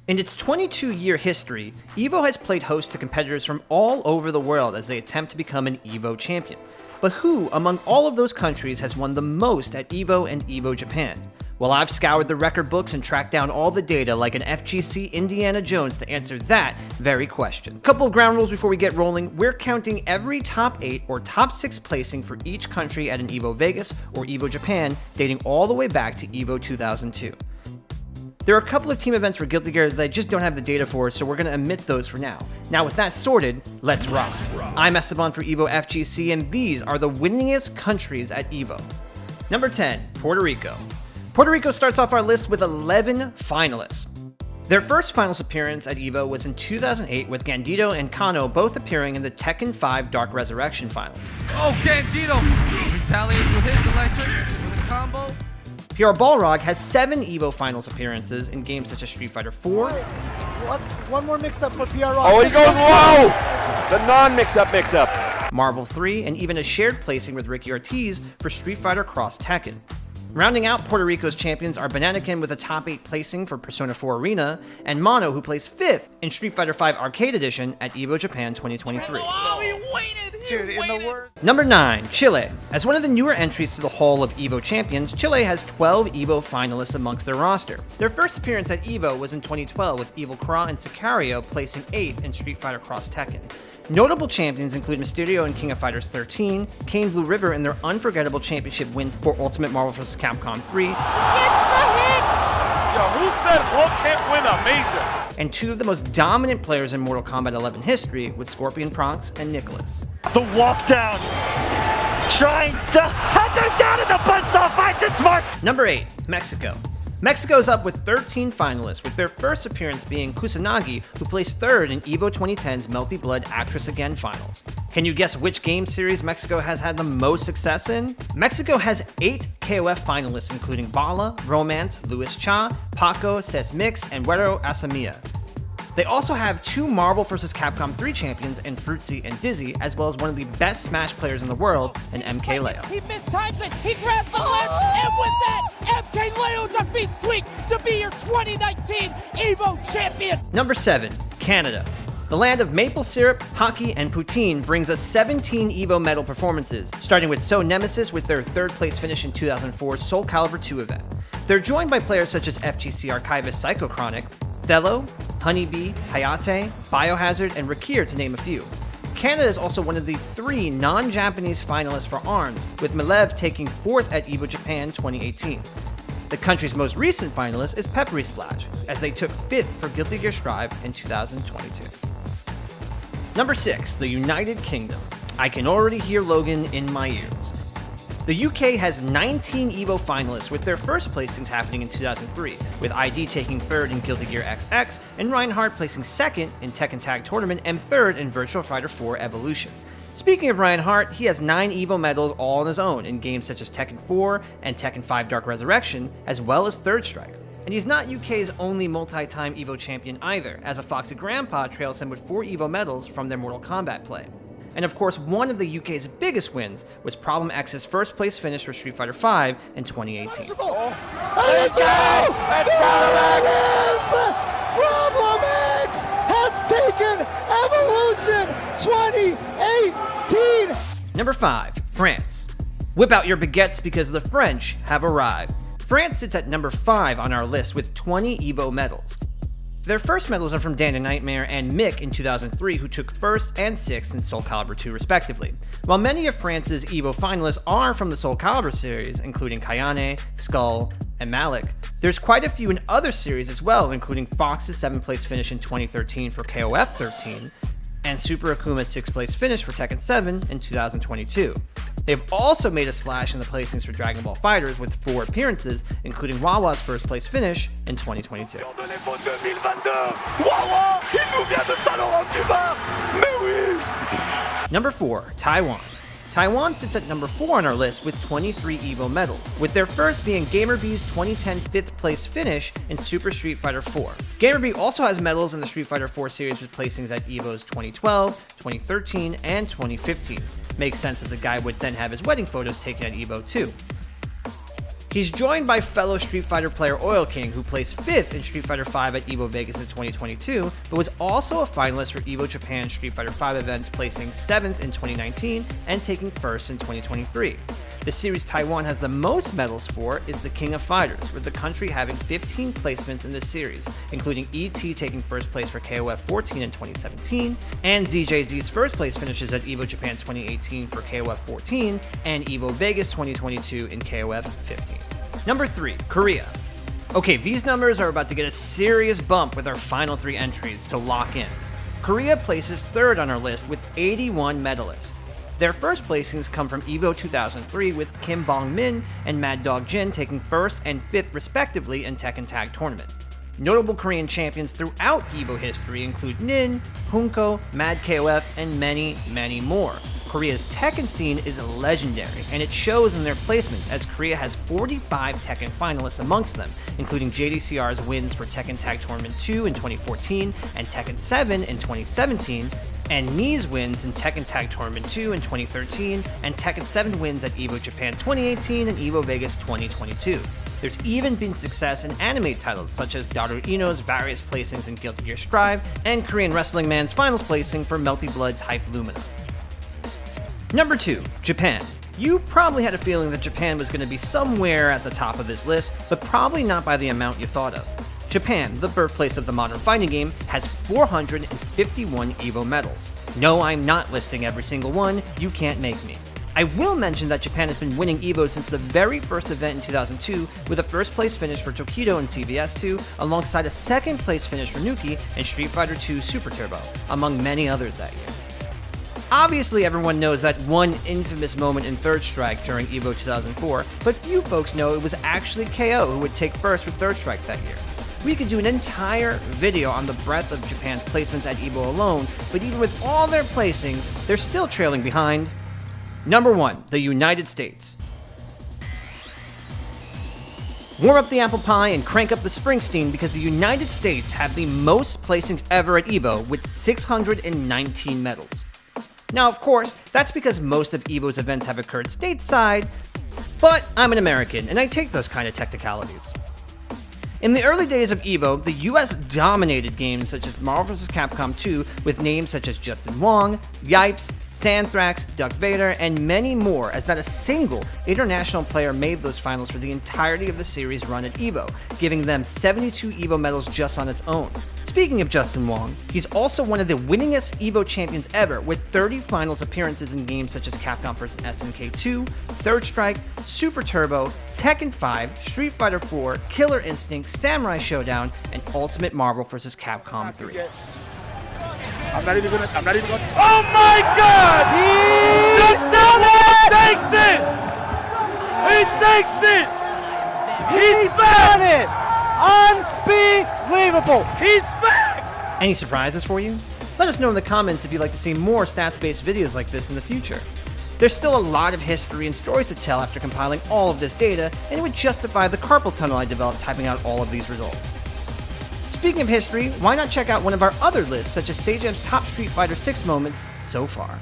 In its 22-year history, EVO has played host to competitors from all over the world as they attempt to become an EVO champion. But who, among all of those countries, has won the most at EVO and EVO Japan? Well, I've scoured the record books and tracked down all the data like an FGC Indiana Jones to answer that very question. Couple of ground rules before we get rolling. We're counting every top 8 or top 6 placing for each country at an EVO Vegas or EVO Japan, dating all the way back to EVO 2002. There are a couple of team events for Guilty Gear that I just don't have the data for, so we're going to omit those for now. Now with that sorted, let's rock. I'm Esteban for EVO FGC, and these are the winningest countries at EVO. Number 10, Puerto Rico. Puerto Rico starts off our list with 11 finalists. Their first finals appearance at EVO was in 2008 with Gandito and Kano both appearing in the Tekken 5 Dark Resurrection finals. Oh, Gandito retaliates with his electric with a combo. PR Balrog has 7 EVO finals appearances in games such as Street Fighter 4. What's one more mix-up for PR? Oh, he goes low! The non-mix-up. Marvel 3, and even a shared placing with Ricky Ortiz for Street Fighter Cross Tekken. Rounding out Puerto Rico's champions are Bananakin with a top 8 placing for Persona 4 Arena, and Mono, who placed 5th in Street Fighter V Arcade Edition at EVO Japan 2023. Oh, he waited! Number 9, Chile. As one of the newer entries to the Hall of EVO Champions, Chile has 12 EVO finalists amongst their roster. Their first appearance at EVO was in 2012 with Evil Kra and Sicario placing 8th in Street Fighter Cross Tekken. Notable champions include Mysterio in King of Fighters 13, Kane Blue River in their unforgettable championship win for Ultimate Marvel vs. Capcom 3. Gets the hit! Yo, who said Hulk can't win a major? And 2 of the most dominant players in Mortal Kombat 11 history with Scorpion Pronx and Nicholas. The walk down, trying to hunt her down in the buzzsaw fight. It's Mark. Number 8, Mexico. Mexico's up with 13 finalists, with their first appearance being Kusanagi, who placed 3rd in EVO 2010's Melty Blood Actress Again finals. Can you guess which game series Mexico has had the most success in? Mexico has 8 KOF finalists, including Bala, Romance, Luis Cha, Paco, Ses Mix, and Guero Asamia. They also have 2 Marvel vs. Capcom 3 champions in Fruitsy and Dizzy, as well as one of the best Smash players in the world in MK Leo. He mistimes it, he grabs the left, and with that, MK Leo defeats Tweak to be your 2019 EVO champion. Number 7, Canada. The land of maple syrup, hockey, and poutine brings us 17 EVO medal performances, starting with So Nemesis with their 3rd place finish in 2004's Soul Calibur 2 event. They're joined by players such as FGC archivist Psycho Chronic, Thello, Honeybee, Hayate, Biohazard, and Rakir, to name a few. Canada is also one of the 3 non-Japanese finalists for ARMS, with Malev taking 4th at EVO Japan 2018. The country's most recent finalist is Peppery Splash, as they took 5th for Guilty Gear Strive in 2022. Number 6, the United Kingdom. I can already hear Logan in my ears. The UK has 19 EVO finalists, with their first placings happening in 2003, with ID taking 3rd in Guilty Gear XX, and Reinhardt placing 2nd in Tekken Tag Tournament and 3rd in Virtua Fighter 4 Evolution. Speaking of Reinhardt, he has 9 EVO medals all on his own in games such as Tekken 4 and Tekken 5 Dark Resurrection, as well as Third Strike. And he's not UK's only multi-time EVO champion either, as a Foxy Grandpa trails him with 4 EVO medals from their Mortal Kombat play. And of course, one of the UK's biggest wins was Problem X's first place finish for Street Fighter V in 2018. Let's go! Problem X has taken Evolution 2018! Number 5, France. Whip out your baguettes because the French have arrived. France sits at number 5 on our list with 20 EVO medals. Their first medals are from Dana Nightmare and Mick in 2003, who took 1st and 6th in Soul Calibur 2 respectively. While many of France's EVO finalists are from the Soul Calibur series, including Kayane, Skull, and Malik, there's quite a few in other series as well, including Fox's 7th place finish in 2013 for KOF 13, and Super Akuma's 6th place finish for Tekken 7 in 2022. They've also made a splash in the placings for Dragon Ball FighterZ with 4 appearances, including Wawa's first place finish in 2022. Number 4, Taiwan. Taiwan sits at number 4 on our list with 23 EVO medals, with their first being GamerBee's 2010 5th place finish in Super Street Fighter 4. GamerBee also has medals in the Street Fighter 4 series with placings at EVO's 2012, 2013, and 2015. Makes sense that the guy would then have his wedding photos taken at EVO too. He's joined by fellow Street Fighter player Oil King, who placed 5th in Street Fighter V at EVO Vegas in 2022, but was also a finalist for EVO Japan Street Fighter V events, placing 7th in 2019 and taking 1st in 2023. The series Taiwan has the most medals for is the King of Fighters, with the country having 15 placements in this series, including ET taking 1st place for KOF 14 in 2017, and ZJZ's 1st place finishes at EVO Japan 2018 for KOF 14, and EVO Vegas 2022 in KOF 15. Number 3, Korea. Okay, these numbers are about to get a serious bump with our final 3 entries, so lock in. Korea places 3rd on our list with 81 medalists. Their first placings come from EVO 2003 with Kim Bong-min and Mad Dog Jin taking 1st and 5th respectively in Tekken Tag Tournament. Notable Korean champions throughout EVO history include Nin, Hunko, Mad KOF, and many, many more. Korea's Tekken scene is legendary, and it shows in their placements as Korea has 45 Tekken finalists amongst them, including JDCR's wins for Tekken Tag Tournament 2 in 2014 and Tekken 7 in 2017, and Ni's wins in Tekken Tag Tournament 2 in 2013, and Tekken 7 wins at EVO Japan 2018 and EVO Vegas 2022. There's even been success in anime titles such as Daru Ino's various placings in Guilty Gear Strive, and Korean Wrestling Man's finals placing for Melty Blood Type Lumina. Number 2, Japan. You probably had a feeling that Japan was going to be somewhere at the top of this list, but probably not by the amount you thought of. Japan, the birthplace of the modern fighting game, has 451 EVO medals. No, I'm not listing every single one, you can't make me. I will mention that Japan has been winning EVO since the very first event in 2002, with a 1st place finish for Tokido in CVS2, alongside a 2nd place finish for Nuki in Street Fighter II Super Turbo, among many others that year. Obviously, everyone knows that one infamous moment in Third Strike during EVO 2004, but few folks know it was actually KO who would take 1st for Third Strike that year. We could do an entire video on the breadth of Japan's placements at EVO alone, but even with all their placings, they're still trailing behind. Number 1, the United States. Warm up the apple pie and crank up the Springsteen because the United States have the most placings ever at EVO with 619 medals. Now, of course, that's because most of EVO's events have occurred stateside, but I'm an American and I take those kind of technicalities. In the early days of EVO, the US dominated games such as Marvel vs. Capcom 2 with names such as Justin Wong, Yipes, Sandthrax, Duck Vader, and many more, as not a single international player made those finals for the entirety of the series run at EVO, giving them 72 EVO medals just on its own. Speaking of Justin Wong, he's also one of the winningest EVO champions ever, with 30 finals appearances in games such as Capcom vs. SNK 2, Third Strike, Super Turbo, Tekken 5, Street Fighter 4, Killer Instinct, Samurai Showdown, and Ultimate Marvel vs. Capcom 3. I'm not even gonna. Oh my God! Just takes it! He takes it! He's back! Unbelievable! He's back! Any surprises for you? Let us know in the comments if you'd like to see more stats-based videos like this in the future. There's still a lot of history and stories to tell after compiling all of this data, and it would justify the carpal tunnel I developed typing out all of these results. Speaking of history, why not check out one of our other lists, such as Sajam's top Street Fighter 6 moments so far.